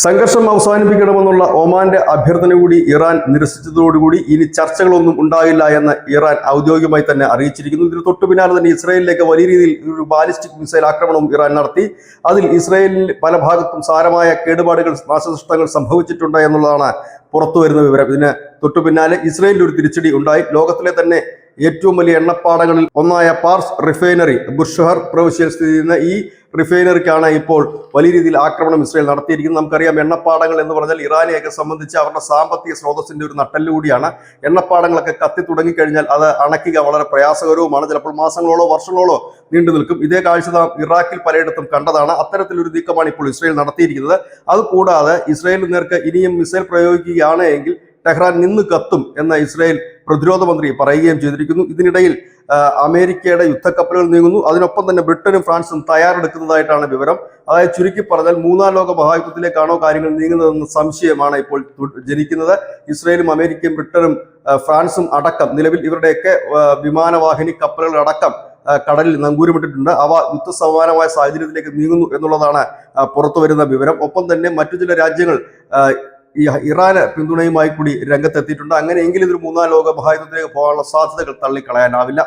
സംഘർഷം അവസാനിപ്പിക്കണമെന്നുള്ള ഒമാന്റെ അഭ്യർത്ഥന കൂടി ഇറാൻ നിരസിച്ചതോടുകൂടി ഇനി ചർച്ചകളൊന്നും ഉണ്ടാകില്ല എന്ന് ഇറാൻ ഔദ്യോഗികമായി തന്നെ അറിയിച്ചിരിക്കുന്നു. ഇതിന് തൊട്ടു പിന്നാലെ തന്നെ ഇസ്രായേലിലേക്ക് വലിയ രീതിയിൽ ഒരു ബാലിസ്റ്റിക് മിസൈൽ ആക്രമണവും ഇറാൻ നടത്തി. അതിൽ ഇസ്രായേലിൽ പല ഭാഗത്തും സാരമായ കേടുപാടുകൾ, നാശനഷ്ടങ്ങൾ സംഭവിച്ചിട്ടുണ്ട് എന്നുള്ളതാണ് പുറത്തു വരുന്ന വിവരം. ഇതിന് തൊട്ടു പിന്നാലെ ഇസ്രായേലിൽ ഒരു തിരിച്ചടി ഉണ്ടായി. ലോകത്തിലെ തന്നെ ഏറ്റവും വലിയ എണ്ണപ്പാടങ്ങളിൽ ഒന്നായ പാർസ് റിഫൈനറി ബുർഷഹർ പ്രവിശ്യയിൽ സ്ഥിതി ചെയ്യുന്ന ഈ റിഫൈനറിക്കാണ് ഇപ്പോൾ വലിയ രീതിയിൽ ആക്രമണം ഇസ്രായേൽ നടത്തിയിരിക്കുന്നത്. നമുക്കറിയാം, എണ്ണപ്പാടങ്ങൾ എന്ന് പറഞ്ഞാൽ ഇറാനെയൊക്കെ സംബന്ധിച്ച് അവരുടെ സാമ്പത്തിക സ്രോതസ്സിന്റെ ഒരു നട്ടെല്ലുകൂടിയാണ്. എണ്ണപ്പാടങ്ങളൊക്കെ കത്തി തുടങ്ങിക്കഴിഞ്ഞാൽ അത് അണയ്ക്കുക വളരെ പ്രയാസകരവുമാണ്. ചിലപ്പോൾ മാസങ്ങളോളോ വർഷങ്ങളോളോ നീണ്ടു നിൽക്കും. ഇതേ കാഴ്ച നാം ഇറാഖിൽ പലയിടത്തും കണ്ടതാണ്. അത്തരത്തിലൊരു നീക്കമാണ് ഇപ്പോൾ ഇസ്രായേൽ നടത്തിയിരിക്കുന്നത്. അതുകൂടാതെ ഇസ്രായേലിന് നേർക്ക് ഇനിയും മിസൈൽ പ്രയോഗിക്കുകയാണ് എങ്കിൽ ടെഹ്റാൻ നിന്ന് കത്തും എന്ന് ഇസ്രായേൽ പ്രതിരോധ മന്ത്രി പറയുകയും ചെയ്തിരിക്കുന്നു. ഇതിനിടയിൽ അമേരിക്കയുടെ യുദ്ധക്കപ്പലുകൾ നീങ്ങുന്നു. അതിനൊപ്പം തന്നെ ബ്രിട്ടനും ഫ്രാൻസും തയ്യാറെടുക്കുന്നതായിട്ടാണ് വിവരം. അതായത് ചുരുക്കി പറഞ്ഞാൽ മൂന്നാം ലോക മഹായുദ്ധത്തിലേക്കാണോ കാര്യങ്ങൾ നീങ്ങുന്നതെന്ന സംശയമാണ് ഇപ്പോൾ ജനിക്കുന്നത്. ഇസ്രായേലും അമേരിക്കയും ബ്രിട്ടനും ഫ്രാൻസും അടക്കം നിലവിൽ ഇവരുടെയൊക്കെ വിമാനവാഹിനി കപ്പലുകളടക്കം കടലിൽ നങ്കൂരമിട്ടിട്ടുണ്ട്. അവ യുദ്ധസമാനമായ സാഹചര്യത്തിലേക്ക് നീങ്ങുന്നു എന്നുള്ളതാണ് പുറത്തു വരുന്ന വിവരം. ഒപ്പം തന്നെ മറ്റു ചില രാജ്യങ്ങൾ ഈ ഇറാന് പിന്തുണയുമായി കൂടി രംഗത്തെത്തിയിട്ടുണ്ട്. അങ്ങനെയെങ്കിലും ഇതൊരു മൂന്നാം ലോക മഹായുദ്ധത്തിലേക്ക് പോകാനുള്ള സാധ്യതകൾ തള്ളിക്കളയാനാവില്ല.